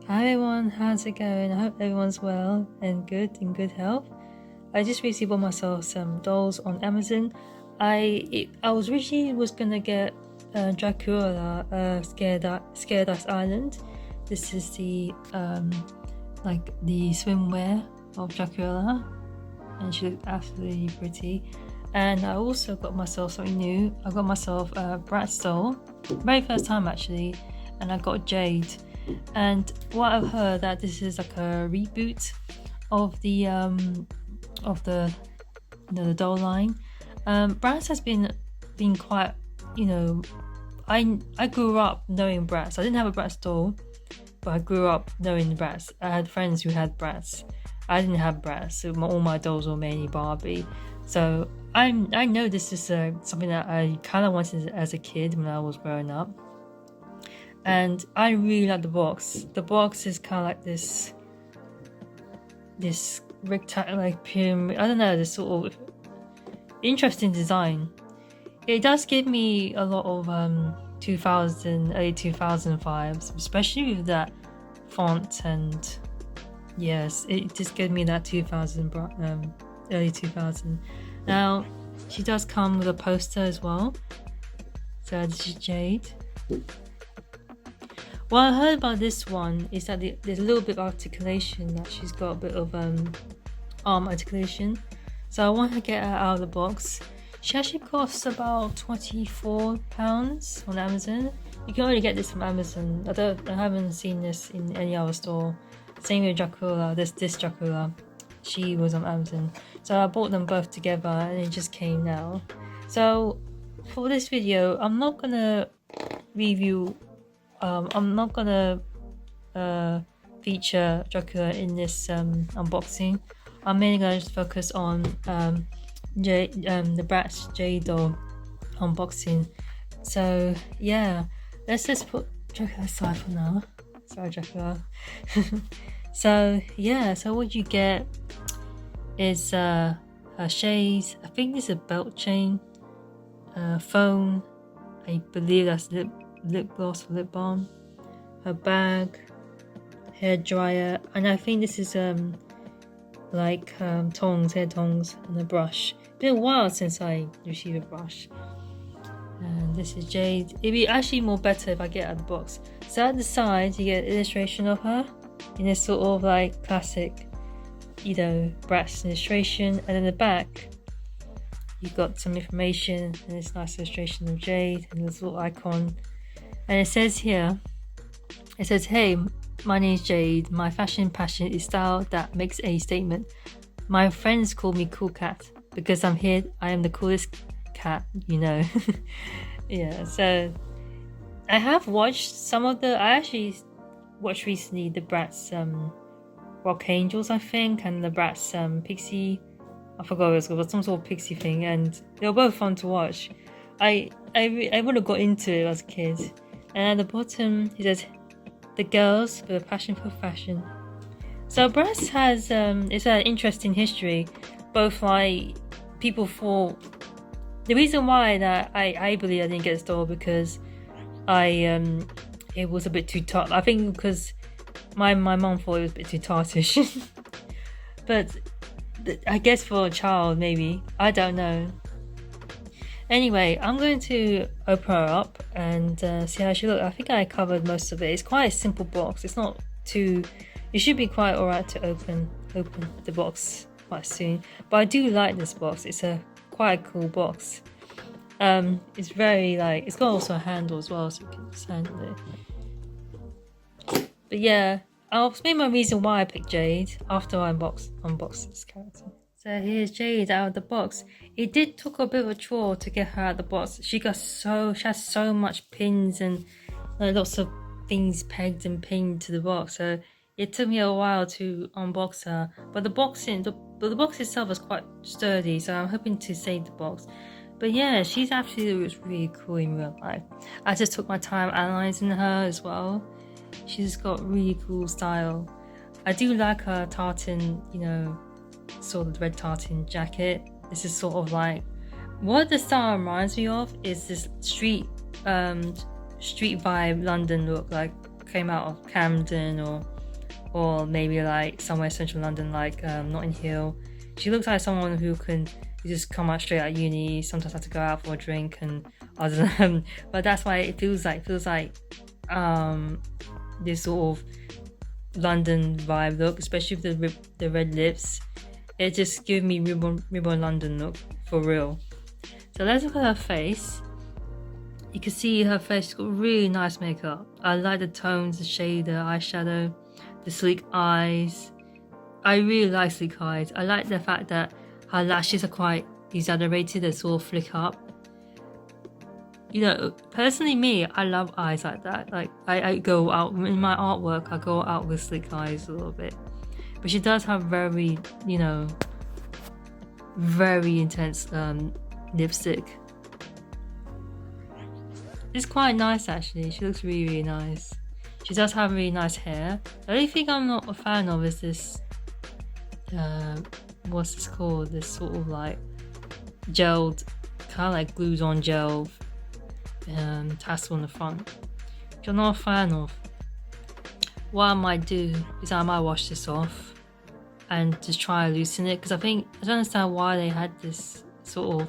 Hi everyone, how's it going? I hope everyone's well and good, in good health. I just recently bought myself some dolls on Amazon. I was originally gonna get Dracula, Scared Island. This is the like the swimwear of Dracula, and she looks absolutely pretty. And I also got myself something new. I got myself a Bratz doll, very first time actually, and I got Jade. And what I've heard that this is like a reboot of the the doll line. Bratz has been quite, I grew up knowing Bratz. I didn't have a Bratz doll, but I grew up knowing Bratz. I had friends who had Bratz. I didn't have Bratz, so all my dolls were mainly Barbie. So I know this is something that I kind of wanted as a kid when I was growing up. And I really like the box. The box is kind of like this rectangle, like pyramid. I don't know, this sort of interesting design. It does give me a lot of early 2000 vibes, especially with that font, and yes, it just gives me that 2000 early 2000. Now she does come with a poster as well. So this is Jade. What I heard about this one is that there's a little bit of articulation, that she's got a bit of arm articulation. So I want to get her out of the box. She actually costs about £24 on Amazon. You can only get this from Amazon. I haven't seen this in any other store. Same with Dracula. This Dracula, she was on Amazon. So I bought them both together and it just came now. So for this video, I'm not gonna review. I'm not gonna feature Dracula in this unboxing. I'm mainly gonna just focus on the Bratz Jade doll unboxing. So yeah, let's just put Dracula aside for now. Sorry, Dracula. So yeah, so what you get is her shades. I think this is a belt chain, phone. I believe that's lip gloss or lip balm, her bag, hair dryer, and I think this is like tongs, hair tongs, and a brush. It's been a while since I received a brush. And this is Jade. It'd be actually more better if I get out of the box. So at the side you get an illustration of her in this sort of like classic, Bratz illustration, and in the back you've got some information and this nice illustration of Jade and this little icon. And it says here, hey, my name is Jade. My fashion passion is style that makes a statement. My friends call me Cool Cat because I'm here. I am the coolest cat, Yeah, so I have watched I actually watched recently the Bratz Rock Angels, I think, and the Bratz Pixie. I forgot what it was called, but some sort of pixie thing, and they were both fun to watch. I would have got into it as a kid. And at the bottom it says, the girls with a passion for fashion. So Bratz has it's an interesting history. Both like people thought the reason why that I believe I didn't get a store because it was a bit too tart. I think because my mum thought it was a bit too tartish. But I guess for a child maybe, I don't know. Anyway, I'm going to open her up and see how she looks. I think I covered most of it. It's quite a simple box. It's not too. It should be quite alright to open the box quite soon. But I do like this box. It's quite a cool box. It's very it's got also a handle as well, so you can just handle it. But yeah, I'll explain my reason why I picked Jade after I unbox this character. So here's Jade out of the box. It did took a bit of a chore to get her out of the box. She has so much pins and lots of things pegged and pinned to the box. So it took me a while to unbox her. But the box itself is quite sturdy, so I'm hoping to save the box. But yeah, she's actually looks really cool in real life. I just took my time analysing her as well. She's got really cool style. I do like her tartan, sort of red tartan jacket. This is sort of like what the style reminds me of is this street vibe London look, like came out of Camden or or maybe like somewhere central London, like Notting Hill. She looks like someone who can just come out straight out of uni, sometimes have to go out for a drink and I don't know. But that's why it feels like this sort of London vibe look, especially with the red lips. It just gives me reborn London look for real. So let's look at her face. You can see her face, she's got really nice makeup. I like the tones, the shade, the eyeshadow, the sleek eyes. I really like sleek eyes. I like the fact that her lashes are quite exaggerated, they sort of flick up. You know, personally me, I love eyes like that. Like I go out, in my artwork, I go out with sleek eyes a little bit. But she does have very, you know, very intense lipstick. It's quite nice actually. She looks really, really nice. She does have really nice hair. The only thing I'm not a fan of is this, what's this called? This sort of like gelled, kind of like glued on gel tassel on the front, which I'm not a fan of. What I might do is I might wash this off and just try to loosen it, because I don't understand why they had this sort of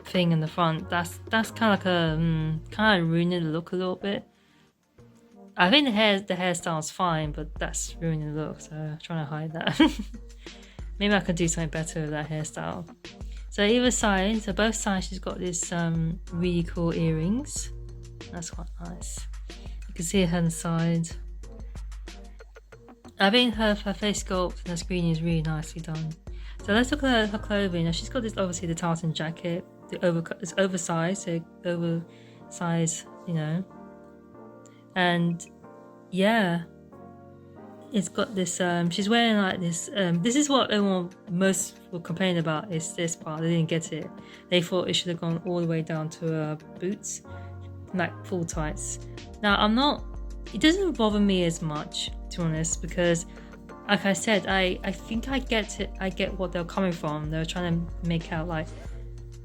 thing in the front. That's kind of like a kind of ruining the look a little bit. I think the hairstyle is fine, but that's ruining the look, so I'm trying to hide that. Maybe I could do something better with that hairstyle. So either side, so both sides, she's got this really cool earrings. That's quite nice. You can see her on the side. I think her face sculpt and her screening is really nicely done. So let's look at her clothing. Now she's got this, obviously, the tartan jacket. It's oversized, so oversized, you know. And yeah, it's got this, she's wearing like this, this is what everyone most will complain about, is this part. They didn't get it. They thought it should have gone all the way down to her boots, like full tights. Now it doesn't bother me as much, to be honest, because like I said, I think I get it. I get what they're coming from. They're trying to make out like,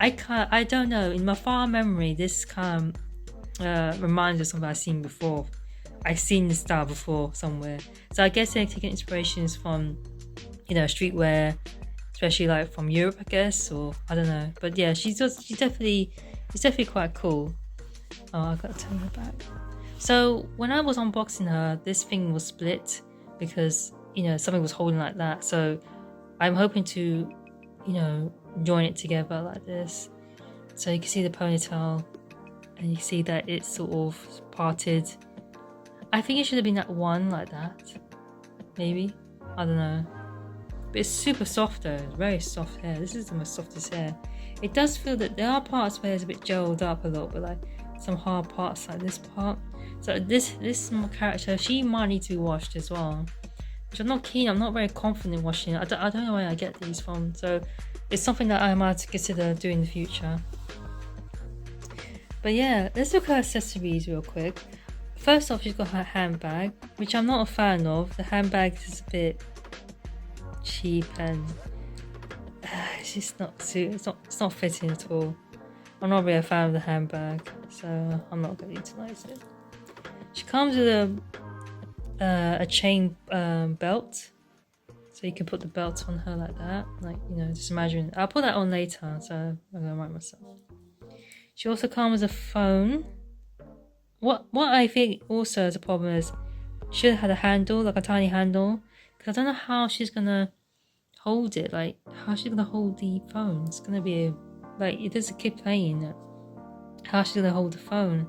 I don't know, in my far memory, this kind of reminds me of something I've seen before. I've seen this style before somewhere. So I guess they're taking inspirations from, you know, streetwear, especially like from Europe, I guess, or I don't know. But yeah, it's definitely quite cool. Oh, I gotta turn her back. So when I was unboxing her, this thing was split because, you know, something was holding like that. So I'm hoping to, you know, join it together like this. So you can see the ponytail and you see that it's sort of parted. I think it should have been that one like that, maybe, I don't know, but it's super soft though. It's very soft hair. This is the most softest hair. It does feel that there are parts where it's a bit gelled up a little bit, like some hard parts like this part. So this character, she might need to be washed as well, which I'm not keen. I'm not very confident in washing it. I don't know where I get these from, so it's something that I might consider doing in the future. But yeah, let's look at her accessories real quick. First off, she's got her handbag, which I'm not a fan of. The handbag is a bit cheap and it's just it's not fitting at all. I'm not really a fan of the handbag, so I'm not going to utilize it. She comes with a chain belt, so you can put the belt on her like that. Like, you know, just imagine. I'll put that on later, so I'm going to write myself. She also comes with a phone. What I think also is a problem is she should have had a handle, like a tiny handle, because I don't know how she's gonna hold it. Like, how she's gonna hold the phone? It's gonna be like, if there's a kid playing it, how she's gonna hold the phone?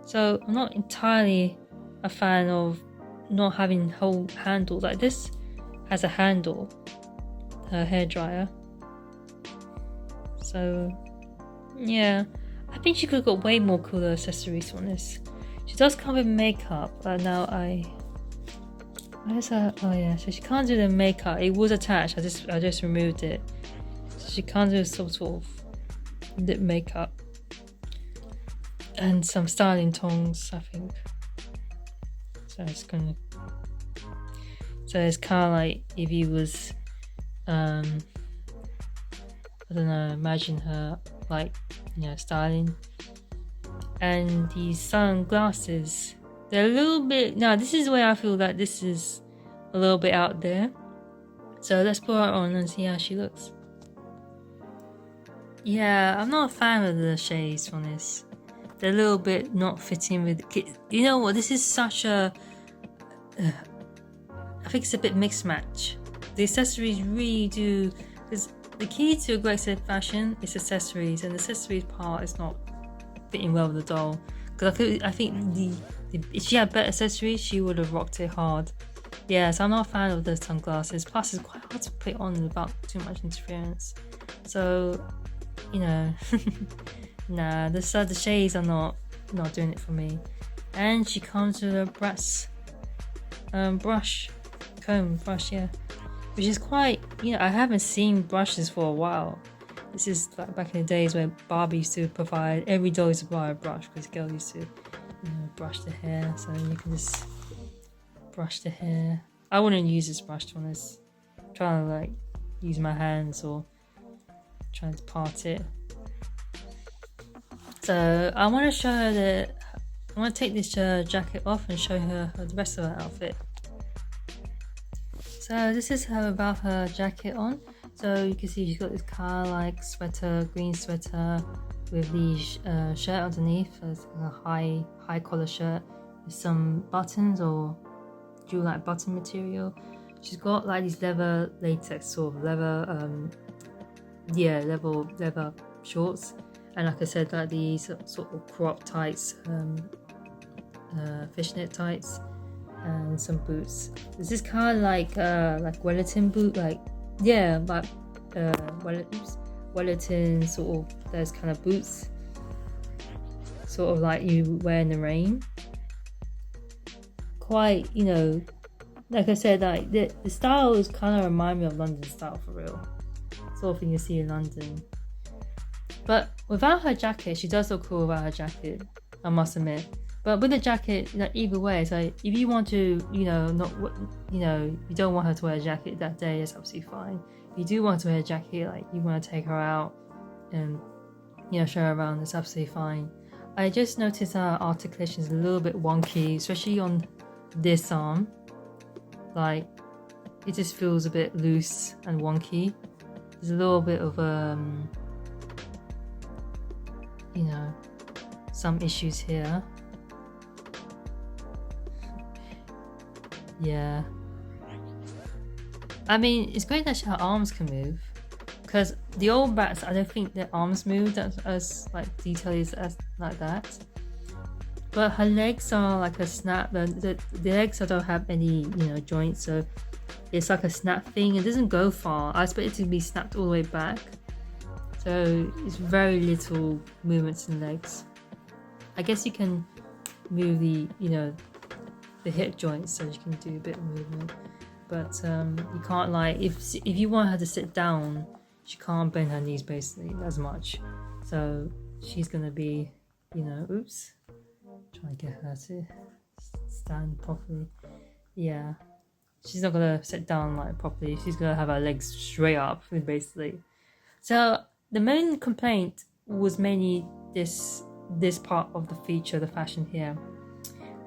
So I'm not entirely a fan of not having whole handles. Like this has a handle, her hairdryer. So yeah, I think she could have got way more cooler accessories on this. She does come with makeup, but now where's her? Oh yeah, so she can't do the makeup. It was attached. I just removed it. So she can't do some sort of lip makeup and some styling tongs, I think. So it's kind of like if you was, I don't know, imagine her like, you know, styling. And these sunglasses, They're a little bit, no, this is where I feel that this is a little bit out there. So let's put her on and see how she looks. Yeah, I'm not a fan of the shades on this. They're a little bit not fitting with, you know what, this is such a, I think it's a bit mixed match. The accessories really do, because the key to a great set of fashion is accessories, and the accessories part is not fitting well with the doll. Because I think if she had better accessories, she would have rocked it hard. Yeah, so I'm not a fan of the sunglasses. Plus, it's quite hard to put on without too much interference. So, you know, nah, the shades are not doing it for me. And she comes with a Bratz comb brush, yeah, which is quite, you know, I haven't seen brushes for a while. This is like back in the days where Barbie used to provide, every doll used to buy a brush because girls used to, you know, brush the hair, so you can just brush the hair. I wouldn't use this brush, to be honest. I'm trying to like use my hands or trying to part it. So I want to show her that I want to take this jacket off and show her the rest of her outfit. So this is her without her jacket on. So you can see she's got this car like sweater, green sweater with the shirt underneath. So it's a high collar shirt with some buttons or jewel like button material. She's got like these leather latex sort of leather shorts, and like I said, like these sort of crop tights, fishnet tights, and some boots. This is kind of like Wellington boot, like Wellington sort of those kind of boots, sort of like you wear in the rain. Quite, you know, like I said, like the style is kind of remind me of London style for real, sort of thing you see in London. But without her jacket, she does look cool without her jacket, I must admit. But with the jacket, like either way, so if you want to, you know, you don't want her to wear a jacket that day, it's absolutely fine. If you do want to wear a jacket, like you want to take her out and, you know, show her around, it's absolutely fine. I just noticed her articulation is a little bit wonky, especially on this arm. Like, it just feels a bit loose and wonky. There's a little bit of, you know, some issues here. Yeah, I mean, it's great that her arms can move, because the old Bratz, I don't think their arms moved as like detailed as like that. But her legs are like a snap. The legs don't have any, you know, joints, so it's like a snap thing. It doesn't go far. I expect it to be snapped all the way back, so it's very little movements in legs. I guess you can move the, you know, the hip joints, so you can do a bit of movement, but you can't, like, if you want her to sit down, she can't bend her knees basically as much, so she's gonna be, you know, trying to get her to stand properly. Yeah, she's not gonna sit down like properly. She's gonna have her legs straight up basically. So the main complaint was mainly this part of the feature, the fashion here,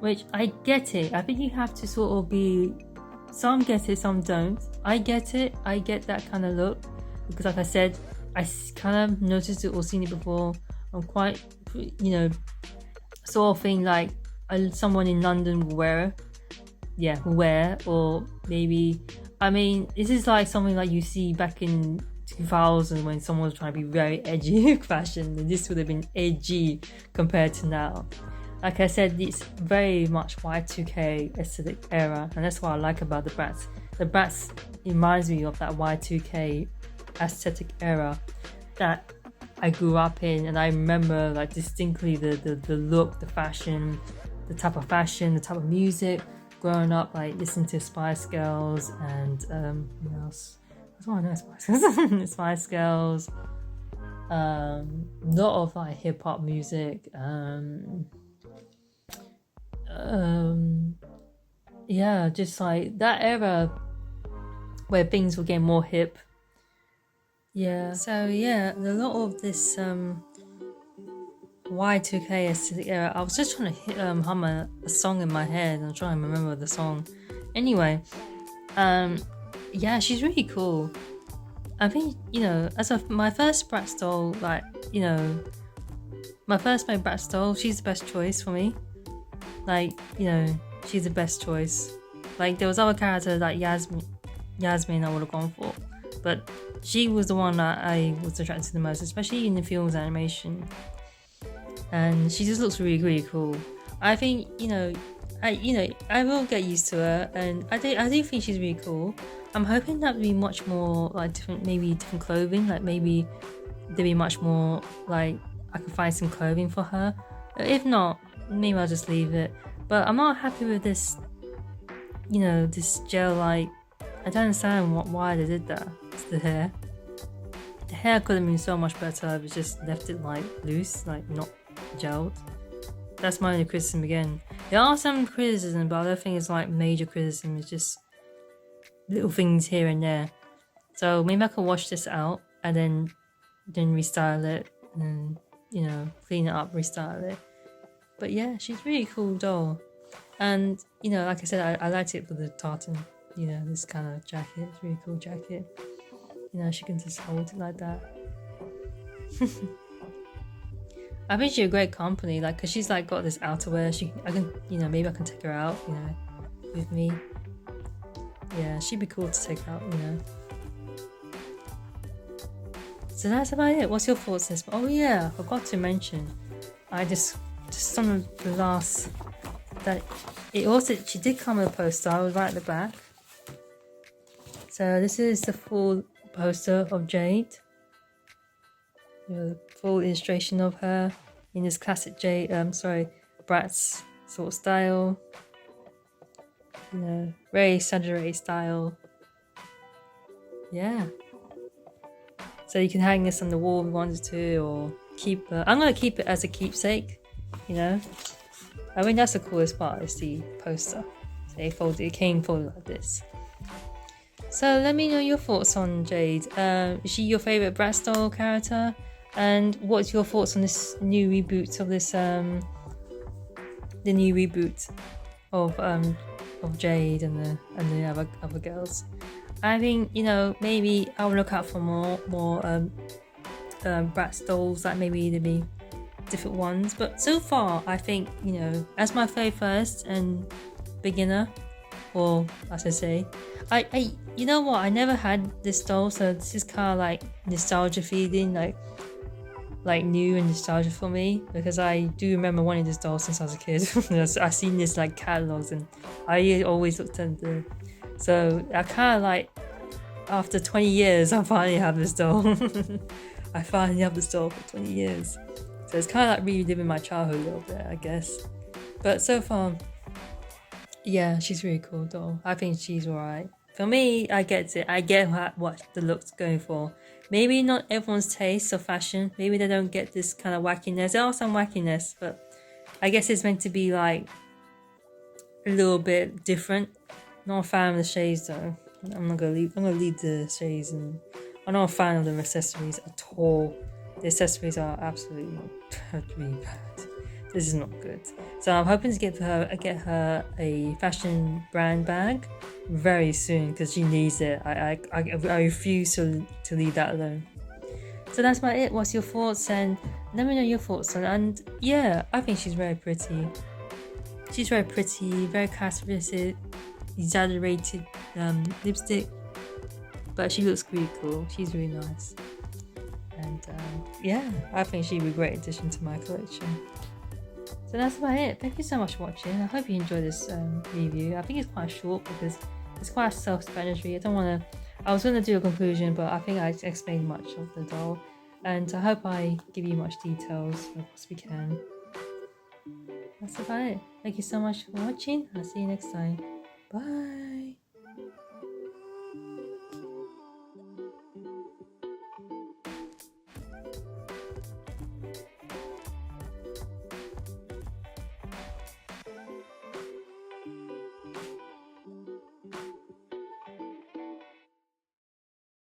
which I get it. I think you have to sort of be, some get it, some don't. I get it. I get that kind of look because, like I said, I kind of noticed it or seen it before. I'm quite, you know, sort of thing like someone in London will wear. Yeah, wear, or maybe, I mean, this is like something like you see back in 2000 when someone was trying to be very edgy fashion, and this would have been edgy compared to now. Like I said, it's very much Y2K aesthetic era, and that's what I like about the Bratz. The Bratz reminds me of that Y2K aesthetic era that I grew up in, and I remember like distinctly the look, the fashion, the type of music. Growing up, like listening to Spice Girls and what else? That's what I know, Spice Girls. Spice Girls. A lot of like hip hop music. Yeah, just like that era where things were getting more hip. Yeah. So yeah, a lot of this Y2K aesthetic era. I was just trying to hum a song in my head and I'm trying to remember the song. Anyway, yeah, she's really cool. I think, you know, as of my first Bratz doll, like, you know, my first made Bratz doll, she's the best choice for me. Like, you know, she's the best choice. Like, there was other characters like Yasmin I would have gone for, but she was the one that I was attracted to the most, especially in the film's animation. And she just looks really, really cool. I think, you know, I will get used to her, and I do think she's really cool. I'm hoping that would be much more like different, maybe different clothing. Like maybe there'd be much more like I can find some clothing for her. If not, maybe I'll just leave it. But I'm not happy with this. You know, this gel. Like I don't understand why they did that. It's the hair. The hair could have been so much better if it just left it like loose, like not gelled. That's my only criticism again. There are some criticism, but I don't think it's like major criticism. It's just little things here and there. So maybe I can wash this out and then restyle it and, you know, clean it up, restyle it. But yeah, she's really cool doll. And, you know, like I said, I liked it for the tartan, you know, this kind of jacket. It's a really cool jacket. You know, she can just hold it like that. I think she's a great company, like, cause she's like got this outerwear. I can, you know, maybe I can take her out, you know, with me. Yeah, she'd be cool to take out, you know. So that's about it. What's your thoughts on this? Oh yeah, I forgot to mention. I just some of the last that it also she did come with a poster. I was right at the back. So this is the full poster of Jade. Full illustration of her in this classic Bratz sort of style. You know, very exaggerated style. Yeah. So you can hang this on the wall if you wanted to, or keep. I'm gonna keep it as a keepsake. You know, I mean that's the coolest part is the poster. So it came folded like this. So let me know your thoughts on Jade. Is she your favorite Bratz doll character? And what's your thoughts on this new reboot of this the new reboot of Jade and the other girls? I think, you know, maybe I'll look out for more Bratz dolls, like maybe there'll be different ones. But so far, I think, you know, as my very first and beginner, or as I say, I you know what, I never had this doll, so this is kind of like nostalgia feeding, like new and nostalgia for me, because I do remember wanting this doll since I was a kid. I've seen this like catalogs and I always looked at the. So I kind of like, after 20 years, I finally have this doll. I finally have this doll for 20 years. So it's kind of like reliving my childhood a little bit, I guess. But so far, yeah, she's really cool doll. I think she's alright. For me, I get it. I get what the look's going for. Maybe not everyone's taste of fashion. Maybe they don't get this kind of wackiness. There are some wackiness, but I guess it's meant to be like a little bit different. Not a fan of the shades though. I'm gonna leave the shades, and I'm not a fan of the accessories at all. The accessories are absolutely really bad. This is not good. So I'm hoping to get her a fashion brand bag very soon because she needs it. I refuse to leave that alone. So that's about it. What's your thoughts? And let me know your thoughts on. And yeah, I think she's very pretty. She's very pretty, very characteristic, exaggerated lipstick, but she looks really cool. She's really nice, and yeah, I think she'd be a great addition to my collection. So that's about it. Thank you so much for watching. I hope you enjoyed this review. I think it's quite short because it's quite self-explanatory. I was going to do a conclusion, but I think I explained much of the doll, and I hope I give you much details as possibly can. That's about it. Thank you so much for watching. I'll see you next time. Bye.